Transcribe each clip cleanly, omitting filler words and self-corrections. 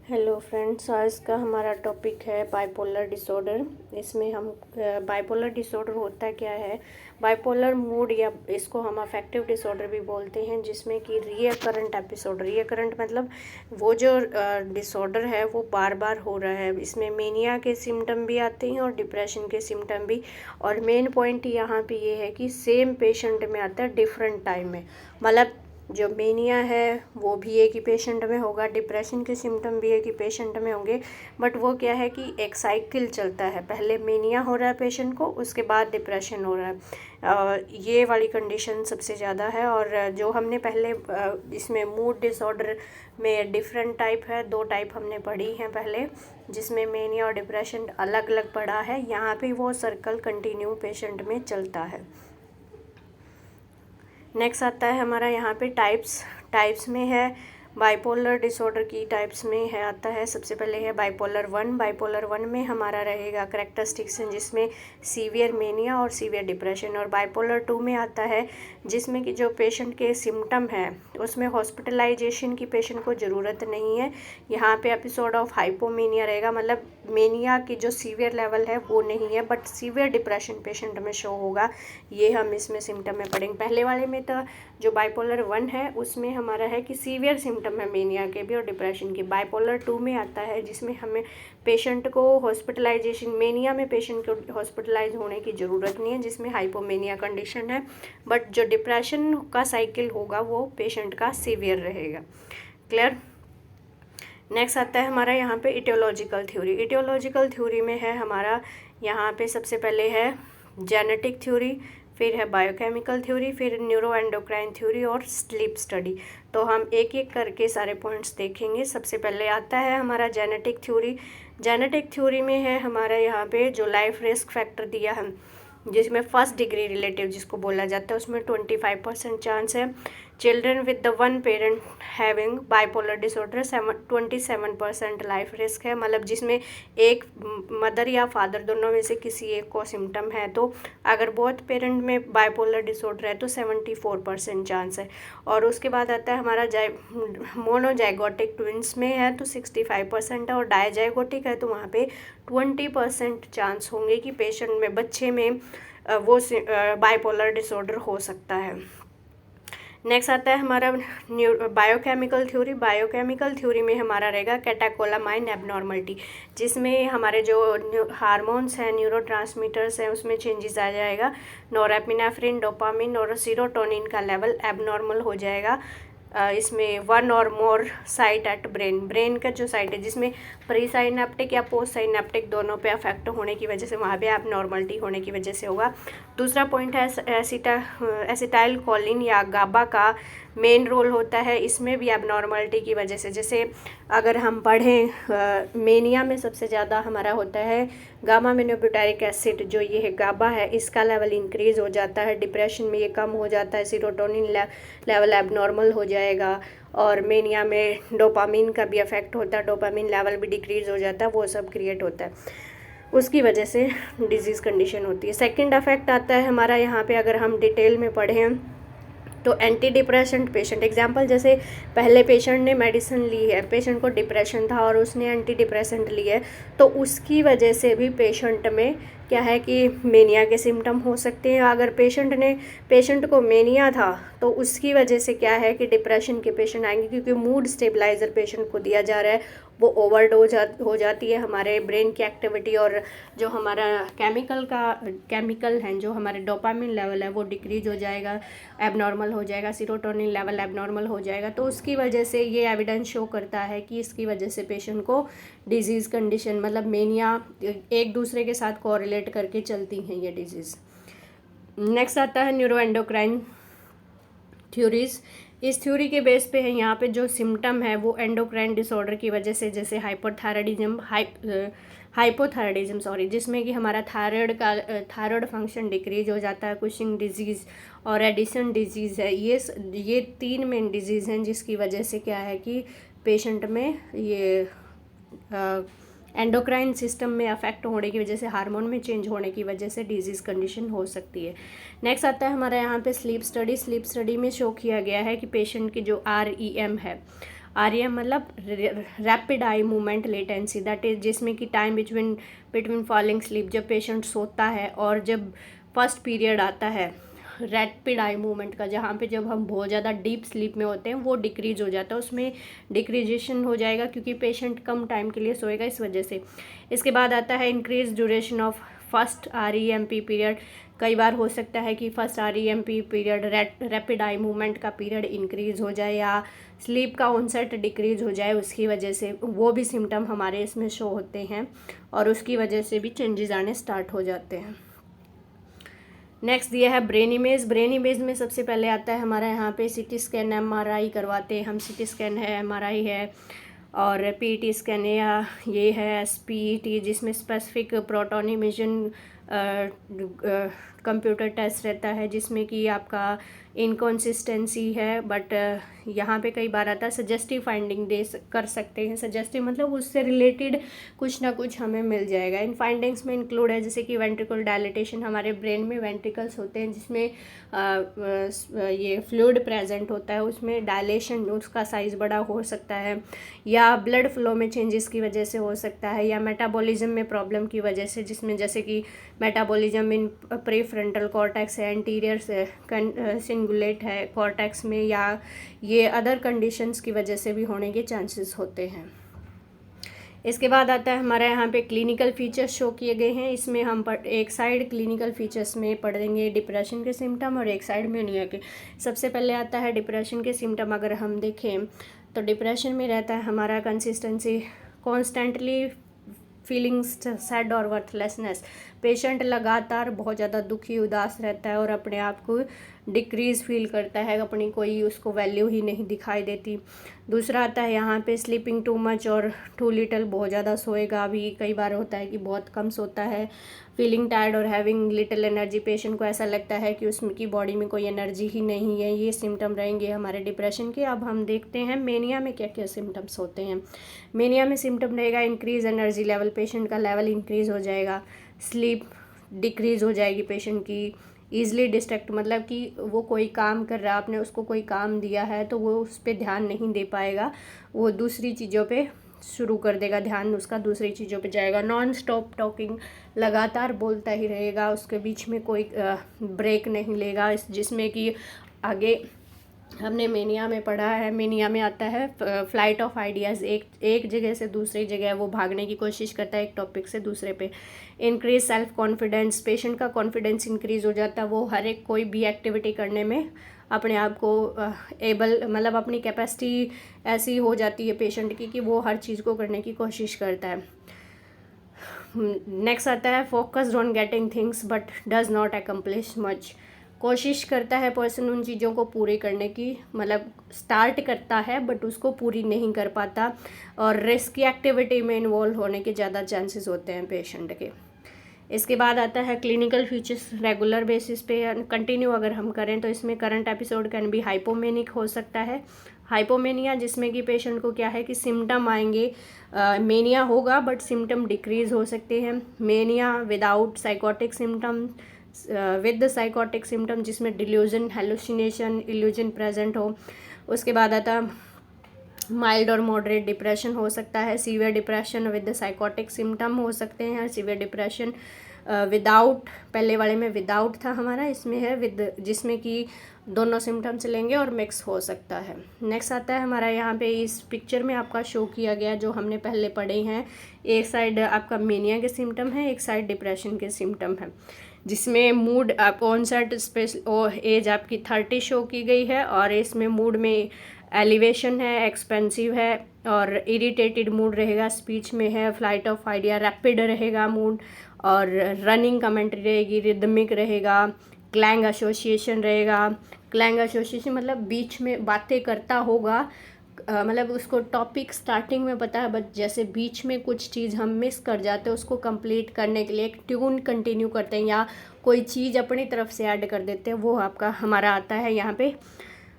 Hello friends, आज का हमारा टॉपिक है बाइपोलर डिसऑर्डर। इसमें हम बाइपोलर डिसऑर्डर होता क्या है, बाइपोलर मूड या इसको हम अफेक्टिव डिसऑर्डर भी बोलते हैं, जिसमें कि रिकरेंट एपिसोड, रिकरेंट मतलब वो जो डिसऑर्डर है वो बार बार हो रहा है। इसमें मेनिया के सिम्टम भी आते हैं और डिप्रेशन के सिम्टम भी। और मेन पॉइंट यहाँ पे ये है कि सेम पेशेंट में आता है डिफरेंट टाइम में। मतलब जो मेनिया है वो भी एक ही पेशेंट में होगा, डिप्रेशन के सिम्टम भी एक ही पेशेंट में होंगे, बट वो क्या है कि एक साइकिल चलता है। पहले मेनिया हो रहा है पेशेंट को, उसके बाद डिप्रेशन हो रहा है। ये वाली कंडीशन सबसे ज़्यादा है। और जो हमने पहले इसमें मूड डिसऑर्डर में डिफरेंट टाइप है, 2 टाइप हमने पढ़ी हैं पहले, जिसमें मेनिया और डिप्रेशन अलग अलग पढ़ा है। यहाँ पे वो सर्कल कंटिन्यू पेशेंट में चलता है। नेक्स्ट आता है हमारा यहाँ पे टाइप्स में है बाइपोलर डिसऑर्डर की। टाइप्स में है आता है, सबसे पहले है बाइपोलर 1। बाइपोलर 1 में हमारा रहेगा करेक्टरिस्टिक्स जिसमें सीवियर मेनिया और सीवियर डिप्रेशन। और बाइपोलर 2 में आता है जिसमें कि जो पेशेंट के सिम्टम है उसमें हॉस्पिटलाइजेशन की पेशेंट को ज़रूरत नहीं है। यहाँ पे एपिसोड ऑफ हाइपोमेनिया रहेगा, मतलब मेनिया की जो सीवियर लेवल है वो नहीं है, बट सीवियर डिप्रेशन पेशेंट में शो होगा। ये हम इसमें सिम्टम में पढ़ेंगे। पहले वाले में तो जो बाइपोलर 1 है उसमें हमारा है कि सीवियर सिम्टम है मेनिया के भी और डिप्रेशन के। बाइपोलर 2 में आता है जिसमें हमें पेशेंट को हॉस्पिटलाइजेशन, मेनिया में पेशेंट को हॉस्पिटलाइज होने की ज़रूरत नहीं है, जिसमें हाइपोमेनिया कंडीशन है, बट जो डिप्रेशन का साइकिल होगा वो पेशेंट का सीवियर रहेगा। क्लियर। नेक्स्ट आता है हमारा यहाँ पे इटियोलॉजिकल थ्योरी। इटियोलॉजिकल थ्योरी में है हमारा यहाँ पे सबसे पहले है जेनेटिक थ्योरी, फिर है बायोकेमिकल थ्योरी, फिर न्यूरो एंडोक्राइन थ्योरी और स्लीप स्टडी। तो हम एक एक करके सारे पॉइंट्स देखेंगे। सबसे पहले आता है हमारा जेनेटिक थ्योरी। जेनेटिक थ्योरी में है हमारा यहाँ पे जो लाइफ रिस्क फैक्टर दिया है, जिसमें फर्स्ट डिग्री रिलेटिव जिसको बोला जाता है, उसमें 25% चांस है। Children with the 1 parent having bipolar disorder 27% life risk है, मतलब जिसमें एक मदर या फादर दोनों में से किसी एक को सिम्टम है। तो अगर बोथ पेरेंट में बाइपोलर डिसऑर्डर है तो 74% चांस है। और उसके बाद आता है हमारा मोनोजाइगोटिक ट्विंस में है तो 65% है, और डायजाइगोटिक है तो वहाँ पे 20% चांस होंगे कि पेशेंट में, बच्चे में वो बाइपोलर डिसऑर्डर हो सकता है। नेक्स्ट आता है हमारा बायोकेमिकल थ्योरी। बायोकेमिकल थ्योरी में हमारा रहेगा कैटाकोलामाइन एबनॉर्मलिटी, जिसमें हमारे जो हार्मोन्स हैं, न्यूरोट्रांसमीटर्स हैं, उसमें चेंजेस आ जाएगा। नोरेपिनेफ्रिन, डोपामिन और सीरोटोनिन का लेवल एबनॉर्मल हो जाएगा। इसमें 1 और मोर साइट एट ब्रेन का जो साइट है, जिसमें प्री साइनेप्टिक या पोस्ट साइनेप्टिक दोनों पे अफेक्ट होने की वजह से वहाँ पे एबनॉर्मलिटी होने की वजह से होगा। दूसरा पॉइंट है एसिटाइल कोलिन या गाबा का मेन रोल होता है, इसमें भी एबनॉर्मलिटी की वजह से। जैसे अगर हम पढ़ें मेनिया में सबसे ज़्यादा हमारा होता है गामा मेनोब्यूटारिक एसिड, जो ये है गाबा है, इसका लेवल इंक्रीज़ हो जाता है। डिप्रेशन में ये कम हो जाता है, सीरोटोनिन लेवल एबनॉर्मल हो जाएगा। और मेनिया में डोपामिन का भी इफेक्ट होता है, डोपामिन लेवल भी डिक्रीज़ हो जाता है, वो सब क्रिएट होता है, उसकी वजह से डिजीज़ कंडीशन होती है। सेकंड इफेक्ट आता है हमारा यहाँ पे, अगर हम डिटेल में पढ़ें तो एंटी डिप्रेसेंट पेशेंट, एग्जांपल जैसे पहले पेशेंट ने मेडिसिन ली है, पेशेंट को डिप्रेशन था और उसने एंटी डिप्रेसेंट ली है, तो उसकी वजह से भी पेशेंट में क्या है कि मेनिया के सिम्टम हो सकते हैं। अगर पेशेंट को मेनिया था तो उसकी वजह से क्या है कि डिप्रेशन के पेशेंट आएंगे, क्योंकि मूड स्टेबलाइज़र पेशेंट को दिया जा रहा है, वो ओवरडोज हो जाती है। हमारे ब्रेन की एक्टिविटी और जो हमारा केमिकल है, जो हमारे डोपामिन लेवल है, वो डिक्रीज हो जाएगा, एबनॉर्मल हो जाएगा, सीरोटोनिन लेवल एबनॉर्मल हो जाएगा। तो उसकी वजह से ये एविडेंस शो करता है कि इसकी वजह से पेशेंट को डिजीज़ कंडीशन, मतलब मेनिया, एक दूसरे के साथ कोरिलेट करके चलती हैं ये डिजीज़। नेक्स्ट आता है न्यूरो एंडोक्राइन थ्योरीज। इस थ्योरी के बेस पे है यहाँ पे जो सिम्टम है वो एंडोक्राइन डिसऑर्डर की वजह से, जैसे हाइपोथायराइडिज्म जिसमें कि हमारा थायराइड फंक्शन डिक्रीज हो जाता है, कुशिंग डिजीज़ और एडिसन डिजीज़ है। ये 3 मेन डिजीज़ हैं जिसकी वजह से क्या है कि पेशेंट में ये एंडोक्राइन सिस्टम में अफेक्ट होने की वजह से, हार्मोन में चेंज होने की वजह से डिजीज़ कंडीशन हो सकती है। नेक्स्ट आता है हमारे यहाँ पे स्लीप स्टडी। स्लीप स्टडी में शो किया गया है कि पेशेंट की जो REM है, REM मतलब rapid eye movement latency, that is जिसमें कि टाइम बिटवीन फॉलिंग स्लीप, जब पेशेंट सोता है और जब फर्स्ट पीरियड आता है रैपिड आई मूवमेंट का, जहाँ पे जब हम बहुत ज़्यादा डीप स्लीप में होते हैं वो डिक्रीज हो जाता है, उसमें डिक्रीजेशन हो जाएगा क्योंकि पेशेंट कम टाइम के लिए सोएगा इस वजह से। इसके बाद आता है increase duration of first REMP period. कई बार हो सकता है कि first REMP period rapid eye movement का पीरियड इंक्रीज हो जाए या स्लीप का ऑनसेट डिक्रीज हो जाए, उसकी वजह से वो भी सिम्टम हमारे इसमें शो होते हैं और उसकी वजह से भी चेंजेस आने स्टार्ट हो जाते हैं। नेक्स्ट दिया है ब्रेन इमेज। ब्रेन इमेज में सबसे पहले आता है हमारा यहाँ पे CT स्कैन, MRI करवाते हैं हम। CT स्कैन है, MRI है और PET स्कैन है, या ये है SPET जिसमें specific proton imaging computer test रहता है, जिसमें कि आपका इनकॉन्सिस्टेंसी है, बट यहाँ पे कई बार आता है सजेस्टिव फाइंडिंग कर सकते हैं। सजेस्टिव मतलब उससे रिलेटेड कुछ ना कुछ हमें मिल जाएगा। इन फाइंडिंग्स में इंक्लूड है जैसे कि वेंट्रिकल डायलिटेशन, हमारे ब्रेन में वेंट्रिकल्स होते हैं जिसमें ये फ्लूइड प्रेजेंट होता है, उसमें डायलेशन, उसका साइज़ बड़ा हो सकता है, या ब्लड फ्लो में चेंजेस की वजह से हो सकता है, या मेटाबॉलिज्म में प्रॉब्लम की वजह से, जिसमें जैसे कि मेटाबॉलिज्म इन प्रीफ्रंटल कॉर्टेक्स है, एंटीरियर सिंगुलेट है कॉर्टेक्स में, या ये अदर कंडीशंस की वजह से भी होने के चांसेस होते हैं। इसके बाद आता है हमारे यहाँ पे क्लिनिकल फीचर्स शो किए गए हैं। इसमें हम एक साइड क्लिनिकल फीचर्स में पढ़ेंगे डिप्रेशन के सिम्टम और एक साइड मेनिया के। सबसे पहले आता है डिप्रेशन के सिम्टम। अगर हम देखें तो डिप्रेशन में रहता है हमारा कंसिस्टेंसी, कॉन्स्टेंटली फीलिंग सैड और वर्थलेसनेस। पेशेंट लगातार बहुत ज़्यादा दुखी उदास रहता है और अपने आप को डिक्रीज फील करता है, अपनी कोई उसको वैल्यू ही नहीं दिखाई देती। दूसरा आता है यहाँ पे स्लीपिंग टू मच और टू लिटल, बहुत ज़्यादा सोएगा भी, कई बार होता है कि बहुत कम सोता है। फीलिंग टायर्ड और हैविंग लिटिल एनर्जी, पेशेंट को ऐसा लगता है कि उसकी बॉडी में कोई एनर्जी ही नहीं है। ये सिम्टम रहेंगे हमारे डिप्रेशन के। अब हम देखते हैं मेनिया में क्या क्या सिम्टम्स होते हैं। मेनिया में सिम्टम रहेगा इंक्रीज एनर्जी लेवल, पेशेंट का लेवल इंक्रीज हो जाएगा, स्लीप डिक्रीज हो जाएगी पेशेंट की, ईज़िली डिस्ट्रैक्ट मतलब कि वो कोई काम कर रहा है, आपने उसको कोई काम दिया है तो वो उस पर ध्यान नहीं दे पाएगा, वो दूसरी चीज़ों पे शुरू कर देगा, ध्यान उसका दूसरी चीज़ों पे जाएगा। नॉन स्टॉप टॉकिंग, लगातार बोलता ही रहेगा, उसके बीच में कोई ब्रेक नहीं लेगा, जिसमें कि आगे हमने मेनिया में पढ़ा है। मेनिया में आता है फ्लाइट ऑफ आइडियाज़, एक जगह से दूसरी जगह वो भागने की कोशिश करता है एक टॉपिक से दूसरे पे। इंक्रीज सेल्फ कॉन्फिडेंस, पेशेंट का कॉन्फिडेंस इंक्रीज़ हो जाता है, वो हर एक कोई भी एक्टिविटी करने में अपने आप को एबल मतलब अपनी कैपेसिटी ऐसी हो जाती है पेशेंट की कि वो हर चीज़ को करने की कोशिश करता है। नेक्स्ट आता है focused on getting things but does not accomplish much, कोशिश करता है पर्सन उन चीज़ों को पूरी करने की, मतलब स्टार्ट करता है बट उसको पूरी नहीं कर पाता, और रिस्की एक्टिविटी में इन्वॉल्व होने के ज़्यादा चांसेस होते हैं पेशेंट के। इसके बाद आता है क्लिनिकल फीचर्स रेगुलर बेसिस पे कंटिन्यू अगर हम करें तो इसमें current episode can be hypomanic हो सकता है। हाइपोमेनिया जिसमें कि पेशेंट को क्या है कि सिम्टम आएंगे, मेनिया होगा बट सिम्टम डिक्रीज हो सकते हैं। Mania without psychotic symptom, with psychotic symptom जिसमें डिल्यूजन, हेलुसिनेशन, इल्यूजन प्रेजेंट हो। उसके बाद आता माइल्ड और मॉडरेट डिप्रेशन हो सकता है। Severe depression with psychotic symptom हो सकते हैं। सीवियर डिप्रेशन विदाउट, पहले वाले में विदाउट था हमारा, इसमें है विद, जिसमें कि दोनों सिम्टम्स लेंगे और मिक्स हो सकता है। नेक्स्ट आता है हमारा यहाँ पे इस पिक्चर में आपका शो किया गया जो हमने पहले पढ़े हैं। एक साइड आपका मेनिया के सिम्टम है, एक साइड डिप्रेशन के सिम्टम है, जिसमें मूड आप ऑनसेट एज आपकी 30 शो की गई है, और इसमें मूड में एलिवेशन है, एक्सपेंसिव है और इरिटेटेड मूड रहेगा, स्पीच में है फ्लाइट ऑफ आइडिया, रैपिड रहेगा मूड, और रनिंग कमेंट्री रहेगी, रिदमिक रहेगा, क्लैंग एसोसिएशन रहेगा। क्लैंग एसोसिएशन मतलब बीच में बातें करता होगा, मतलब उसको टॉपिक स्टार्टिंग में पता है बट जैसे बीच में कुछ चीज़ हम मिस कर जाते हैं उसको कंप्लीट करने के लिए एक ट्यून कंटिन्यू करते हैं या कोई चीज़ अपनी तरफ से ऐड कर देते हैं, वो आपका हमारा आता है यहाँ पे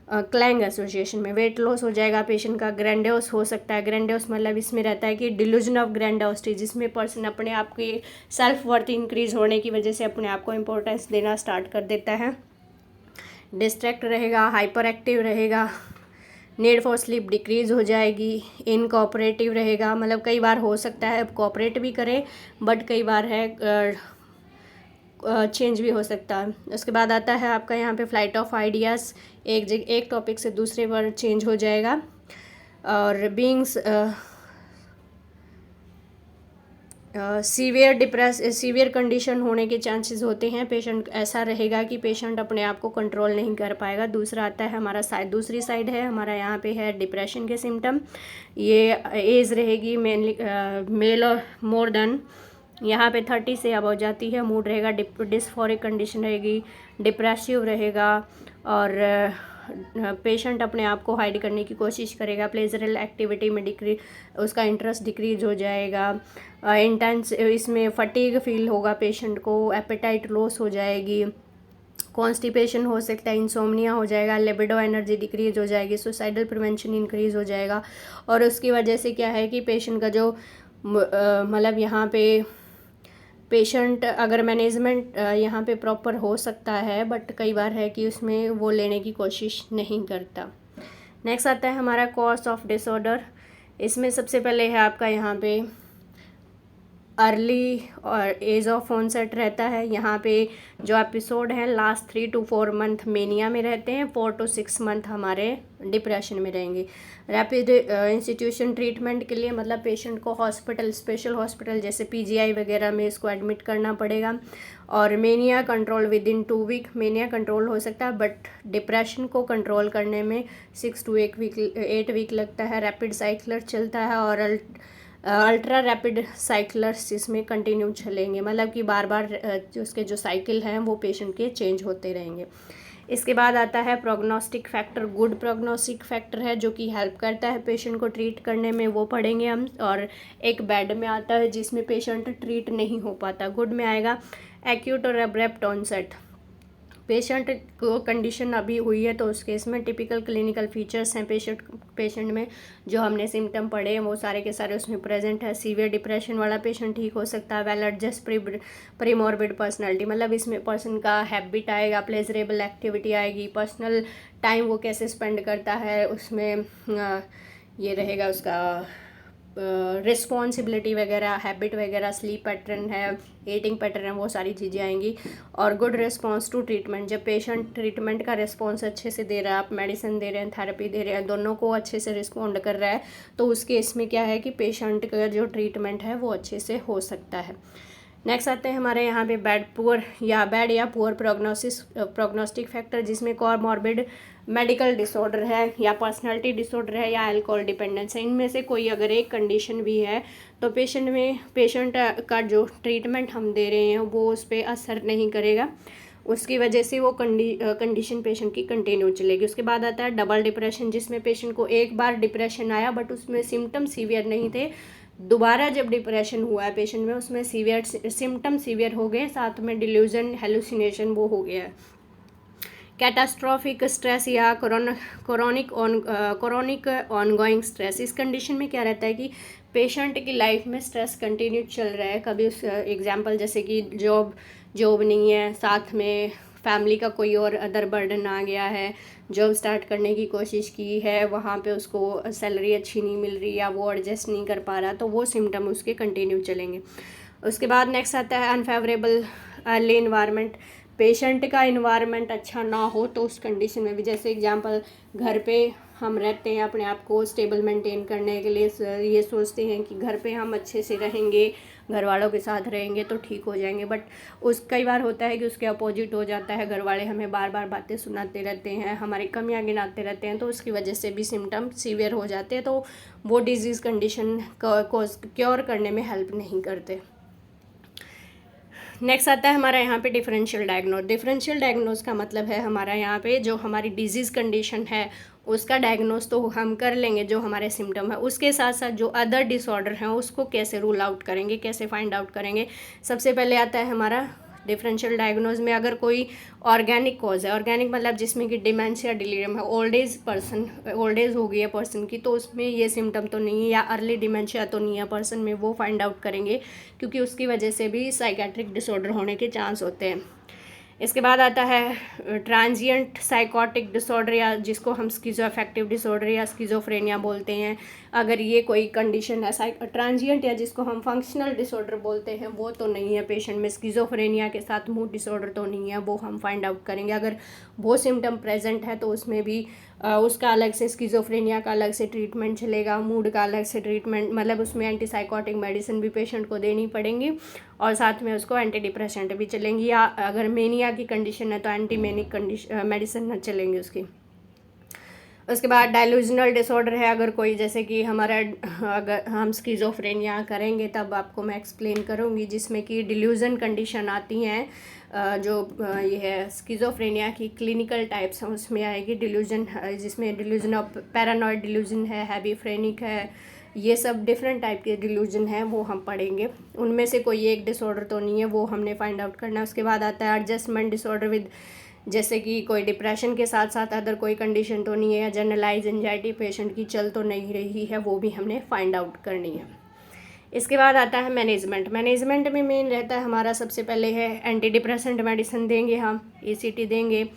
क्लैंग एसोसिएशन में। वेट लॉस हो जाएगा पेशेंट का। ग्रैंडियोस हो सकता है। ग्रैंडियोस मतलब इसमें रहता है कि डिल्यूजन ऑफ ग्रैंडियोसिटी, जिसमें पर्सन अपने आप की सेल्फ वर्थ इंक्रीज होने की वजह से अपने आप को इम्पोर्टेंस देना स्टार्ट कर देता है। डिस्ट्रैक्ट रहेगा, हाइपर एक्टिव रहेगा, नीड फॉर स्लीप डिक्रीज हो जाएगी, इनकोऑपरेटिव रहेगा, मतलब कई बार हो सकता है कोऑपरेट भी करे बट कई बार है चेंज भी हो सकता है। उसके बाद आता है आपका यहाँ पे फ्लाइट ऑफ आइडियाज़, एक टॉपिक से दूसरे पर चेंज हो जाएगा। और बीइंग्स सीवियर कंडीशन होने के चांसेस होते हैं। पेशेंट ऐसा रहेगा कि पेशेंट अपने आप को कंट्रोल नहीं कर पाएगा। दूसरा आता है हमारा दूसरी साइड है हमारा यहाँ पे है डिप्रेशन के सिम्टम। ये एज रहेगी मेनली मेल और मोर देन यहाँ पे 30 से अब हो जाती है। मूड रहेगा डिस्फोरिक कंडीशन रहेगी, डिप्रेसिव रहेगा और पेशेंट अपने आप को हाइड करने की कोशिश करेगा। प्लेजरल एक्टिविटी में उसका इंटरेस्ट डिक्रीज हो जाएगा। इंटेंस इसमें फटीग फील होगा पेशेंट को, एपेटाइट लॉस हो जाएगी, कॉन्स्टिपेशन हो सकता है, इंसोम्निया हो जाएगा, लिबिडो एनर्जी डिक्रीज हो जाएगी, सुसाइडल प्रिवेंशन इंक्रीज हो जाएगा। और उसकी वजह से क्या है कि पेशेंट का जो मतलब यहाँ पे पेशेंट अगर मैनेजमेंट यहाँ पे प्रॉपर हो सकता है बट कई बार है कि उसमें वो लेने की कोशिश नहीं करता। नेक्स्ट आता है हमारा कॉज ऑफ डिसऑर्डर। इसमें सबसे पहले है आपका यहाँ पे अर्ली और एज ऑफ ऑनसेट रहता है। यहाँ पे जो एपिसोड है लास्ट 3 to 4 मंथ मेनिया में रहते हैं, 4 to 6 मंथ हमारे डिप्रेशन में रहेंगे। रैपिड इंस्टीट्यूशन ट्रीटमेंट के लिए मतलब पेशेंट को हॉस्पिटल, स्पेशल हॉस्पिटल जैसे पीजीआई वगैरह में इसको एडमिट करना पड़ेगा। और mania control within 2 week, mania control हो सकता है बट डिप्रेशन को कंट्रोल करने में 6 to 8 वीक लगता है। रैपिड साइक्लर चलता है और अल्ट्रा रैपिड साइक्लर्स इसमें कंटिन्यू चलेंगे, मतलब कि बार बार उसके जो साइकिल हैं वो पेशेंट के चेंज होते रहेंगे। इसके बाद आता है prognostic factor. Good prognostic factor है जो कि हेल्प करता है पेशेंट को ट्रीट करने में, वो पढ़ेंगे हम। और एक बैड में आता है जिसमें पेशेंट ट्रीट नहीं हो पाता। गुड में आएगा एक्यूट और एब्रप्ट ऑनसेट। पेशेंट को कंडीशन अभी हुई है तो उस केस में टिपिकल क्लिनिकल फीचर्स हैं पेशेंट में जो हमने सिम्टम पढ़े हैं वो सारे के सारे उसमें प्रेजेंट है। सीवियर डिप्रेशन वाला पेशेंट ठीक हो सकता है। वेल एडजस्ट प्रीमॉर्बिड पर्सनालिटी, मतलब इसमें पर्सन का हैबिट आएगा, प्लेजरेबल एक्टिविटी आएगी, पर्सनल टाइम वो कैसे स्पेंड करता है उसमें ये रहेगा उसका रिस्पॉन्सिबिलिटी वगैरह, हैबिट वगैरह, स्लीप पैटर्न है, ईटिंग पैटर्न है, वो सारी चीज़ें आएंगी। और गुड रिस्पॉन्स टू ट्रीटमेंट, जब पेशेंट ट्रीटमेंट का रिस्पॉन्स अच्छे से दे रहा है, आप मेडिसिन दे रहे हैं, थेरेपी दे रहे हैं, दोनों को अच्छे से रिस्पॉन्ड कर रहा है तो उस केस में क्या है कि पेशेंट का जो ट्रीटमेंट है वो अच्छे से हो सकता है। नेक्स्ट आते हैं हमारे यहाँ पे बैड या पुअर प्रोग्नोस्टिक फैक्टर, जिसमें कॉमॉर्बिड मेडिकल डिसऑर्डर है या पर्सनालिटी डिसऑर्डर है या अल्कोहल डिपेंडेंस है। इनमें से कोई अगर एक कंडीशन भी है तो पेशेंट का जो ट्रीटमेंट हम दे रहे हैं वो उस पर असर नहीं करेगा, उसकी वजह से वो कंडीशन पेशेंट की कंटिन्यू चलेगी। उसके बाद आता है डबल डिप्रेशन, जिसमें पेशेंट को एक बार डिप्रेशन आया बट उसमें सिम्टम सीवियर नहीं थे, दोबारा जब डिप्रेशन हुआ है पेशेंट में उसमें सिम्टम सीवियर हो गए, साथ में डिल्यूजन, हेलुसिनेशन वो हो गया है। कैटास्ट्रॉफिक स्ट्रेस या क्रोनिक ऑनगोइंग स्ट्रेस, इस कंडीशन में क्या रहता है कि पेशेंट की लाइफ में स्ट्रेस कंटिन्यू चल रहा है। कभी उस एग्जांपल जैसे कि जॉब नहीं है, साथ में फैमिली का कोई और अदर बर्डन आ गया है, जॉब स्टार्ट करने की कोशिश की है, वहाँ पे उसको सैलरी अच्छी नहीं मिल रही या वो एडजस्ट नहीं कर पा रहा, तो वो सिम्टम उसके कंटिन्यू चलेंगे। उसके बाद नेक्स्ट आता है अनफेवरेबल अर्ली इन्वायरमेंट, पेशेंट का इन्वायरमेंट अच्छा ना हो तो उस कंडीशन में भी, जैसे एग्जांपल घर पे हम रहते हैं अपने आप को स्टेबल मेंटेन करने के लिए ये सोचते हैं कि घर पे हम अच्छे से रहेंगे, घर वालों के साथ रहेंगे तो ठीक हो जाएंगे, बट कई बार होता है कि उसके अपोजिट हो जाता है। घर वाले हमें बार बार बातें सुनाते रहते हैं, हमारी कमियां गिनाते रहते हैं, तो उसकी वजह से भी सिम्टम सीवियर हो जाते हैं, तो वो डिजीज़ कंडीशन को क्योर करने में हेल्प नहीं करते। नेक्स्ट आता है हमारा यहाँ पे डिफरेंशियल डायग्नोज का मतलब है हमारा यहाँ पे जो हमारी डिजीज़ कंडीशन है उसका डायग्नोज तो हम कर लेंगे जो हमारे सिम्टम है, उसके साथ साथ जो अदर डिसऑर्डर हैं उसको कैसे रूल आउट करेंगे, कैसे फाइंड आउट करेंगे। सबसे पहले आता है हमारा डिफरेंशियल डायग्नोज में अगर कोई ऑर्गेनिक कॉज है, ऑर्गेनिक मतलब जिसमें कि डिमेंशिया डिलीरियम है, ओल्ड एज हो गई है पर्सन की, तो उसमें ये सिम्टम तो नहीं है, या अर्ली डिमेंशिया तो नहीं है पर्सन में, वो फाइंड आउट करेंगे क्योंकि उसकी वजह से भी साइकेट्रिक डिसऑर्डर होने के चांस होते हैं। इसके बाद आता है ट्रांजिएंट साइकोटिक डिसऑर्डर, या जिसको हम स्किज़ोअफेक्टिव डिसऑर्डर या स्किज़ोफ्रेनिया बोलते हैं। अगर ये कोई कंडीशन है ट्रांजिएंट, या जिसको हम फंक्शनल डिसऑर्डर बोलते हैं, वो तो नहीं है पेशेंट में। स्किज़ोफ्रेनिया के साथ मूड डिसऑर्डर तो नहीं है, वो हम फाइंड आउट करेंगे। अगर वो सिम्टम प्रेजेंट है तो उसमें भी उसका अलग से, स्किज़ोफ्रेनिया का अलग से ट्रीटमेंट चलेगा, मूड का अलग से ट्रीटमेंट, मतलब उसमें एंटीसाइकोटिक मेडिसिन भी पेशेंट को देनी पड़ेंगी और साथ में उसको एंटी डिप्रेसेंट भी चलेंगी, या अगर मेनिया की कंडीशन है तो एंटी मेनिक मेडिसिन चलेंगी उसकी। उसके बाद डाइल्यूजनल डिसऑर्डर है अगर कोई, जैसे कि हमारा, अगर हम स्किज़ोफ्रेनिया करेंगे तब आपको मैं एक्सप्लेन करूँगी, जिसमें कि डिल्यूजन कंडीशन आती हैं, जो ये है स्किज़ोफ्रेनिया की क्लिनिकल टाइप्स हैं उसमें आएगी डिल्यूजन, जिसमें डिल्यूजन ऑफ पैरानॉइड डिल्यूजन है, हैबीफ्रेनिक है, ये सब डिफरेंट टाइप के डिल्यूजन हैं, वो हम पढ़ेंगे। उनमें से कोई एक डिसऑर्डर तो नहीं है, वो हमने फाइंड आउट करना है। उसके बाद आता है एडजस्टमेंट डिसऑर्डर विद, जैसे कि कोई डिप्रेशन के साथ साथ अदर कोई कंडीशन तो नहीं है, या जनरलाइज एंजाइटी पेशेंट की चल तो नहीं रही है, वो भी हमने फाइंड आउट करनी है। इसके बाद आता है मैनेजमेंट में मेन रहता है हमारा, सबसे पहले है एंटी डिप्रेसेंट मेडिसिन देंगे हम, ECT देंगे।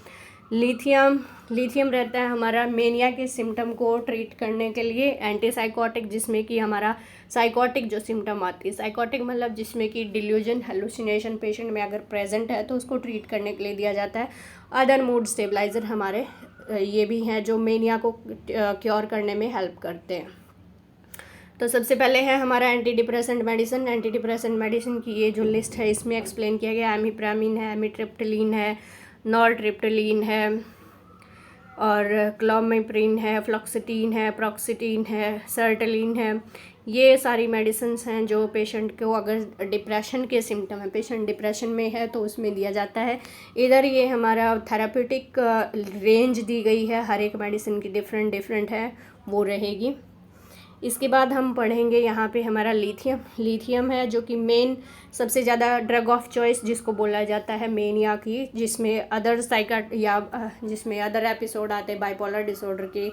लिथियम रहता है हमारा मेनिया के सिम्टम को ट्रीट करने के लिए। एंटीसाइकोटिक, जिसमें कि हमारा साइकोटिक जो सिम्टम आती है, साइकोटिक मतलब जिसमें कि डिल्यूजन हेलुसिनेशन पेशेंट में अगर प्रेजेंट है तो उसको ट्रीट करने के लिए दिया जाता है। अदर मूड स्टेबलाइज़र हमारे ये भी हैं जो मेनिया को क्योर करने में हेल्प करते हैं। तो सबसे पहले है हमारा एंटी डिप्रेसेंट मेडिसिन की ये जो लिस्ट है इसमें एक्सप्लेन किया गया, एमिप्रामिन है, एमिट्रिप्टिलिन है, नॉरट्रिप्टिलिन है, और क्लोमिप्रिन है, फ्लॉक्सिटीन है, प्रॉक्सिटीन है, सर्टलिन है। ये सारी मेडिसिन्स हैं जो पेशेंट को, अगर डिप्रेशन के सिम्टम है, पेशेंट डिप्रेशन में है तो उसमें दिया जाता है। इधर ये हमारा थेराप्यूटिक रेंज दी गई है, हर एक मेडिसिन की डिफरेंट है, वो रहेगी। इसके बाद हम पढ़ेंगे यहाँ पे हमारा लिथियम है, जो कि मेन सबसे ज़्यादा ड्रग ऑफ चॉइस जिसको बोला जाता है मेनिया की, जिसमें अदर जिसमें अदर एपिसोड आते हैं बाइपोलर डिसऑर्डर के,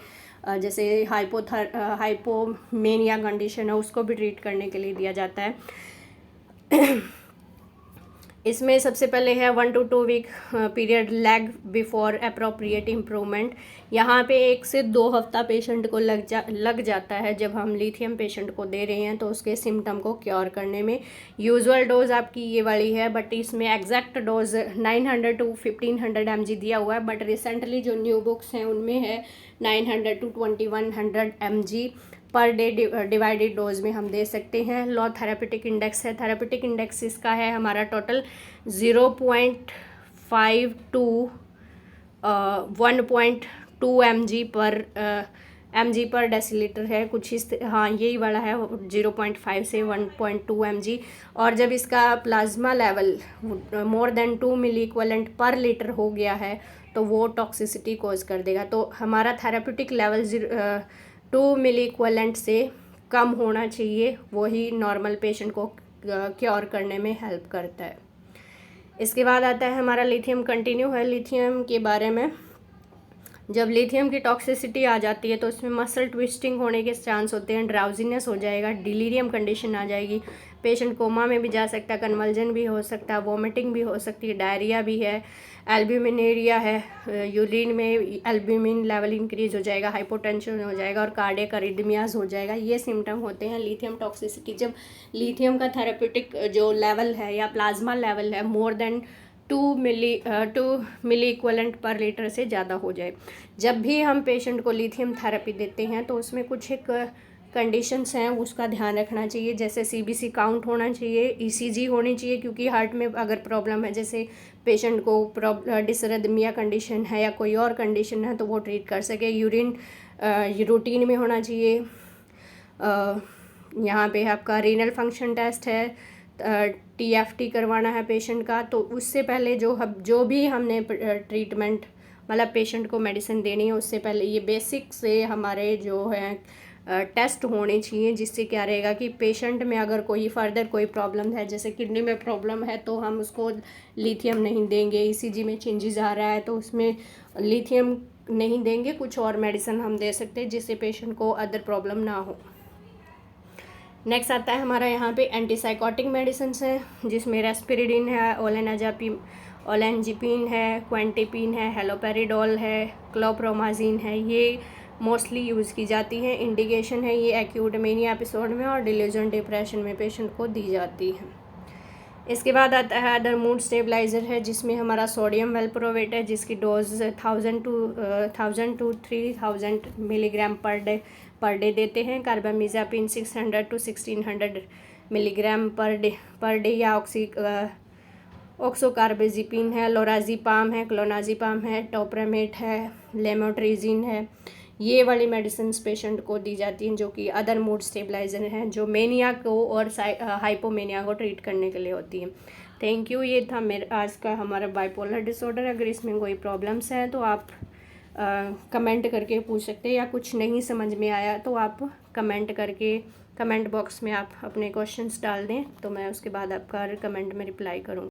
जैसे हाइपोमेनिया कंडीशन है, उसको भी ट्रीट करने के लिए दिया जाता है। इसमें सबसे पहले है 1 to 2 week period lag before appropriate improvement. यहाँ पे 1 से 2 हफ्ता पेशेंट को लग जाता है जब हम लिथियम पेशेंट को दे रहे हैं तो उसके सिम्टम को क्योर करने में। यूजुअल डोज आपकी ये वाली है, बट इसमें एग्जैक्ट डोज 900 to 1500 mg दिया हुआ है, बट रिसेंटली जो न्यू बुक्स हैं उनमें है 900 to 2100 mg per day divided dose में हम दे सकते हैं। लो थेरापेटिक इंडेक्स है, थेरापेटिक इंडेक्स इसका है हमारा टोटल 0.5 to 1.2 mg पर डेसीलीटर है, कुछ इस, हाँ यही वाला है 0.5 से 1.2 mg। और जब इसका plasma level more than 2 milliequivalent per litre हो गया है तो वो टॉक्सिसिटी कॉज कर देगा। तो हमारा थेरापेटिक लेवल 2 मिली इक्वलेंट से कम होना चाहिए, वही नॉर्मल पेशेंट को क्योर करने में हेल्प करता है। इसके बाद आता है हमारा लिथियम कंटिन्यू है। लिथियम के बारे में, जब लिथियम की टॉक्सिसिटी आ जाती है तो उसमें मसल ट्विस्टिंग होने के चांस होते हैं, ड्राउजीनेस हो जाएगा, डिलीरियम कंडीशन आ जाएगी, पेशेंट कोमा में भी जा सकता है, कन्वल्जन भी हो सकता है, वॉमिटिंग भी हो सकती है, डायरिया भी है, एल्ब्यूमिनेरिया है, यूरिन में एल्ब्यूमिन लेवल इंक्रीज हो जाएगा, हाइपोटेंशन हो जाएगा और कार्डियक अरिदमियाज हो जाएगा। ये सिम्टम होते हैं लिथियम टॉक्सिसिटी। जब लिथियम का थेरेपेटिक जो लेवल है या प्लाज्मा लेवल है मोर than 2 milliequivalent per litre से ज़्यादा हो जाए। जब भी हम पेशेंट को लिथियम थेरेपी देते हैं तो उसमें कुछ एक कंडीशंस हैं, उसका ध्यान रखना चाहिए, जैसे CBC काउंट होना चाहिए, ECG होनी चाहिए, क्योंकि हार्ट में अगर प्रॉब्लम है, जैसे पेशेंट को डिसरिदमिया कंडीशन है या कोई और कंडीशन है तो वो ट्रीट कर सके। यूरिन रूटीन में होना चाहिए। यहाँ पे आपका रीनल फंक्शन टेस्ट है, TFT करवाना है पेशेंट का। तो उससे पहले जो भी हमने ट्रीटमेंट मतलब पेशेंट को मेडिसिन देनी है उससे पहले ये बेसिक से हमारे जो है टेस्ट होने चाहिए, जिससे क्या रहेगा कि पेशेंट में अगर कोई फर्दर कोई प्रॉब्लम है, जैसे किडनी में प्रॉब्लम है, तो हम उसको लिथियम नहीं देंगे। ईसीजी में चेंजेस आ रहा है तो उसमें लिथियम नहीं देंगे, कुछ और मेडिसिन हम दे सकते हैं जिससे पेशेंट को अदर प्रॉब्लम ना हो। नेक्स्ट आता है हमारा यहाँ पे एंटीसाइकोटिक मेडिसिन है, जिसमें रेस्पिरिडिन है, ओलेंजिपिन है, क्वेंटिपिन है, हेलोपेरिडोल है, क्लोप्रोमाजिन है। ये मोस्टली यूज़ की जाती है। इंडिकेशन है ये एक्यूट मेनिया एपिसोड में और डिल्यूजन डिप्रेशन में पेशेंट को दी जाती है। इसके बाद आता है अदर मूड स्टेबलाइज़र है, जिसमें हमारा सोडियम वेलप्रोवेट है, जिसकी dose 1000 to 3000 milligram per day देते हैं। कार्बामिज़ापिन 600 to 1600 मिलीग्राम पर डे या ऑक्सोकार्बेजिपिन है, लोराज़िपाम है, क्लोनाज़िपाम है, टोप्रामेट है, लेमोट्रिजिन है। ये वाली मेडिसिन पेशेंट को दी जाती हैं, जो कि अदर मूड स्टेबलाइज़र हैं, जो मेनिया को और हाइपोमेनिया को ट्रीट करने के लिए होती हैं। Thank you. ये था मेरा आज का हमारा बाइपोलर डिसऑर्डर। अगर इसमें कोई प्रॉब्लम्स हैं तो आप कमेंट करके पूछ सकते हैं, या कुछ नहीं समझ में आया तो आप कमेंट बॉक्स में आप अपने क्वेश्चंस डाल दें, तो मैं उसके बाद आपका कमेंट में रिप्लाई करूँगी।